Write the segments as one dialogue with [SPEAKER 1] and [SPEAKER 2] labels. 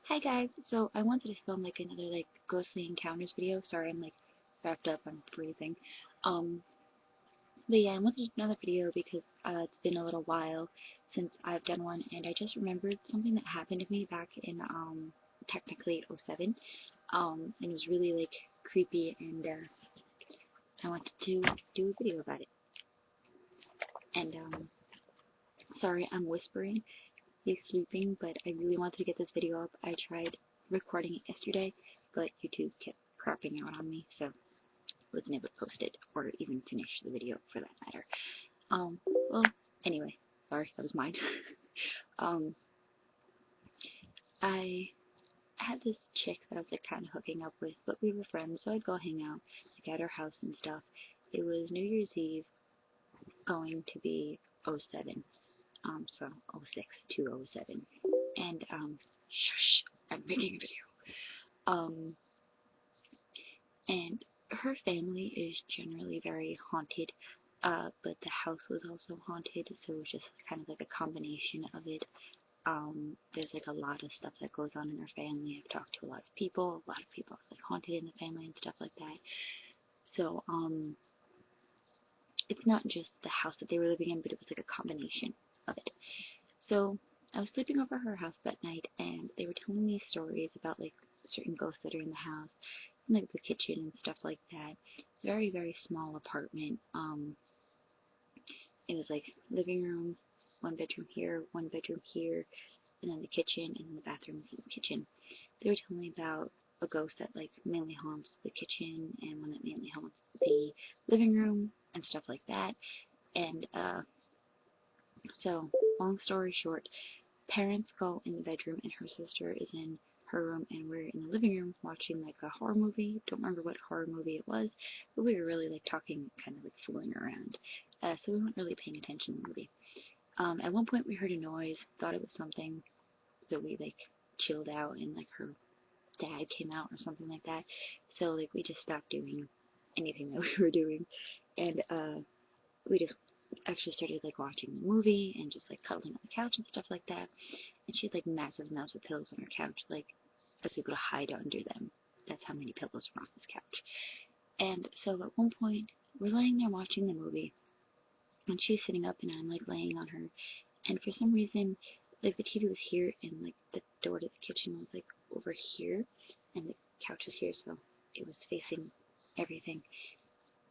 [SPEAKER 1] Hi guys, so I wanted to film like another like ghostly encounters video. Sorry, I'm like wrapped up, I'm freezing. Um, but yeah, I wanted to do another video because it's been a little while since I've done one, and I just remembered something that happened to me back in technically '07. And it was really like creepy, and I wanted to do a video about it. And sorry, I'm whispering. He's sleeping, but I really wanted to get this video up. I tried recording it yesterday, but YouTube kept crapping out on me, so wasn't able to post it or even finish the video for that matter. Well, anyway, sorry, that was mine. um, I had this chick that I was like kind of hooking up with, but we were friends, so I'd go hang out like at her house and stuff. It was New Year's Eve, going to be '07, so '06 to '07, and shush, I'm making a video. Um, and her family is generally very haunted, but the house was also haunted, so it was just kind of like a combination of it. There's like a lot of stuff that goes on in her family. I've talked to a lot of people are like haunted in the family and stuff like that. So, it's not just the house that they were living in, but it was like a combination of it. So, I was sleeping over her house that night, and they were telling me stories about like certain ghosts that are in the house, and like the kitchen and stuff like that. It's a very, very small apartment. It was like living room, one bedroom here, and then the kitchen, and then the bathrooms in the kitchen. They were telling me about a ghost that like mainly haunts the kitchen, and one that mainly haunts the living room and stuff like that. And so, long story short, parents go in the bedroom, and her sister is in her room, and we're in the living room watching like a horror movie. Don't remember what horror movie it was, but we were really like talking, kind of like fooling around. So we weren't really paying attention to the movie. At one point we heard a noise, thought it was something, so we like chilled out, and like her dad came out or something like that. So like we just stopped doing anything that we were doing, and we just actually started like watching the movie and just like cuddling on the couch and stuff like that. And she had like massive amounts of pillows on her couch, like us able to hide under them. That's how many pillows were on this couch. And so at one point we're laying there watching the movie, and she's sitting up and I'm like laying on her, and for some reason like the TV was here, and like the door to the kitchen was like over here, and the couch was here, so it was facing everything.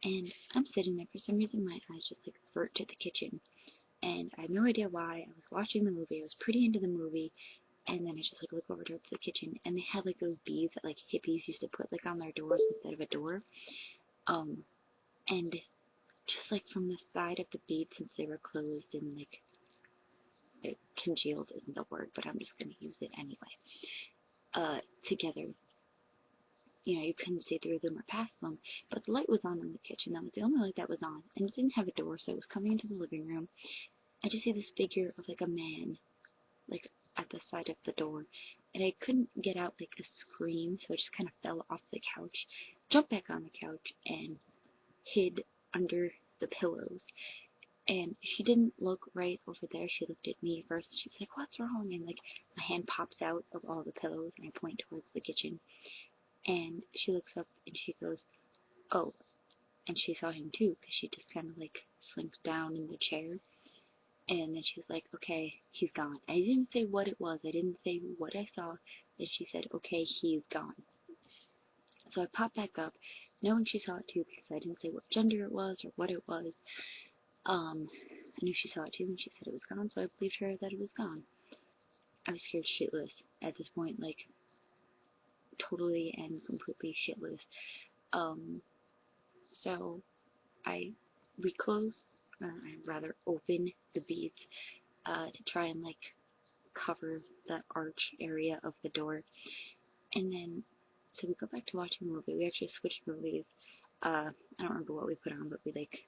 [SPEAKER 1] And I'm sitting there, for some reason my eyes just like vert to the kitchen, and I have no idea why. I was watching the movie, I was pretty into the movie, and then I just like look over to the kitchen, and they had like those beads that like hippies used to put like on their doors instead of a door. Um, and just like from the side of the beads, since they were closed and like congealed isn't the word, but I'm just gonna use it anyway. Together, you couldn't see through them or past them, but the light was on in the kitchen. That was the only light that was on, and it didn't have a door, so it was coming into the living room. I just see this figure of like a man, like at the side of the door, and I couldn't get out like the scream, so I just kind of fell off the couch, jumped back on the couch, and hid under the pillows. And she didn't look right over there. She looked at me first. She was like, "What's wrong?" And like my hand pops out of all the pillows, and I point towards the kitchen. And she looks up and she goes, "Oh." And she saw him too, because she just kind of like slinked down in the chair. And then she was like, "Okay, he's gone." I didn't say what it was. I didn't say what I saw. And she said, "Okay, he's gone." So I popped back up, knowing she saw it too, because I didn't say what gender it was or what it was. I knew she saw it too, and she said it was gone, so I believed her that it was gone. I was scared shitless at this point, like totally and completely shitless. Um, so I reclosed, or I rather opened the beads to try and like cover the arch area of the door. And then, so we go back to watching the movie. We actually switched movies. I don't remember what we put on, but we like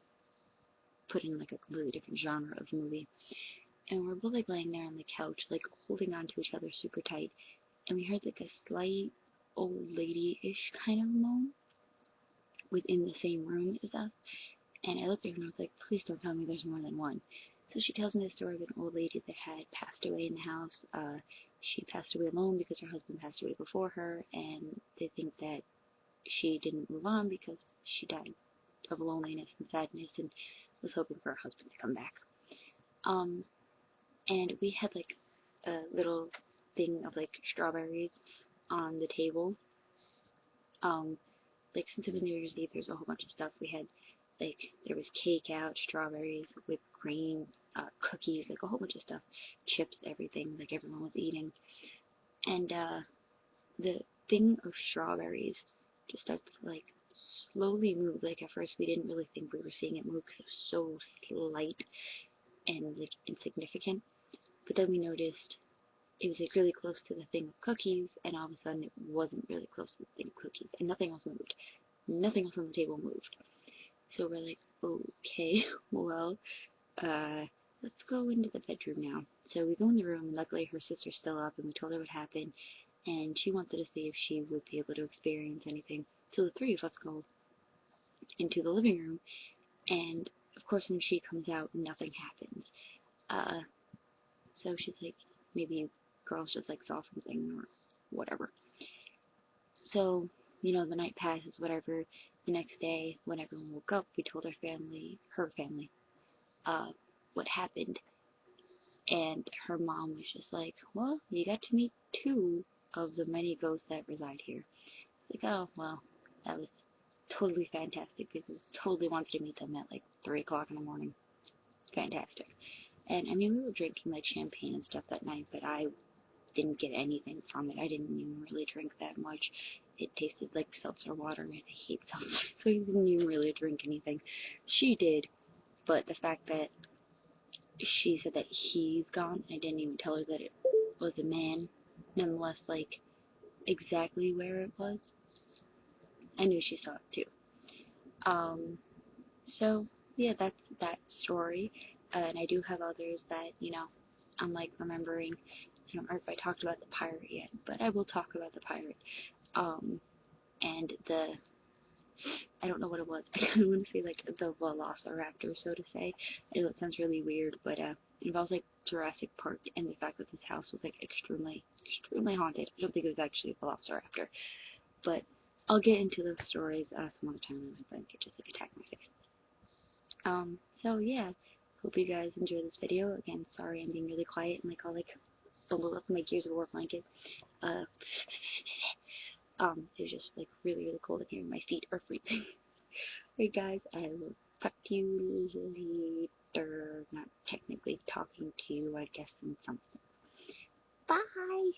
[SPEAKER 1] put in like a completely different genre of movie. And we're both like laying there on the couch, like holding on to each other super tight. And we heard like a slight old lady-ish kind of moan within the same room as us. And I looked at her and I was like, "Please don't tell me there's more than one." So she tells me the story of an old lady that had passed away in the house. She passed away alone because her husband passed away before her, and they think that she didn't move on because she died of loneliness and sadness and was hoping for her husband to come back. And we had like a little thing of like strawberries on the table. Like since it was New Year's Eve, there's a whole bunch of stuff. We had like, there was cake out, strawberries, whipped cream, cookies, like a whole bunch of stuff, chips, everything, like everyone was eating. And the thing of strawberries just starts to like slowly move. Like at first we didn't really think we were seeing it move because it was so slight and like insignificant. But then we noticed it was like really close to the thing of cookies, and all of a sudden it wasn't really close to the thing of cookies, and nothing else moved. Nothing else on the table moved. So we're like, okay, well, let's go into the bedroom now. So we go in the room, and luckily her sister's still up, and we told her what happened, and she wanted to see if she would be able to experience anything. So the three of us go into the living room, and of course when she comes out, nothing happens. So she's like, maybe girls just like saw something or whatever. So, you know, the night passes, whatever. The next day, when everyone woke up, we told her family, what happened. And her mom was just like, well, you got to meet two of the many ghosts that reside here. Like, oh, well, that was totally fantastic because I totally wanted to meet them at like 3 o'clock in the morning. Fantastic. And I mean, we were drinking like champagne and stuff that night, but I didn't get anything from it. I didn't even really drink that much. It tasted like seltzer water, and I hate seltzer, so I didn't even really drink anything. She did, but the fact that she said that he's gone, I didn't even tell her that it was a man, nonetheless, like, exactly where it was, I knew she saw it too. So, yeah, that's that story, and I do have others that, you know, I'm like remembering. I don't remember if I talked about the pirate yet, but I will talk about the pirate. And I don't know what it was. I kind of want to say like the velociraptor, so to say. I know it sounds really weird, but it involves like Jurassic Park and the fact that this house was like extremely, extremely haunted. I don't think it was actually a velociraptor, but I'll get into those stories some other time when my friend could just like attack my face. So yeah, hope you guys enjoy this video. Again, sorry I'm being really quiet and like all like bundled up in my Gears of War blanket. It was just like really, really cold in here. My feet are freezing. Alright guys, I will talk to you later. Not technically talking to you, I guess, in something. Bye!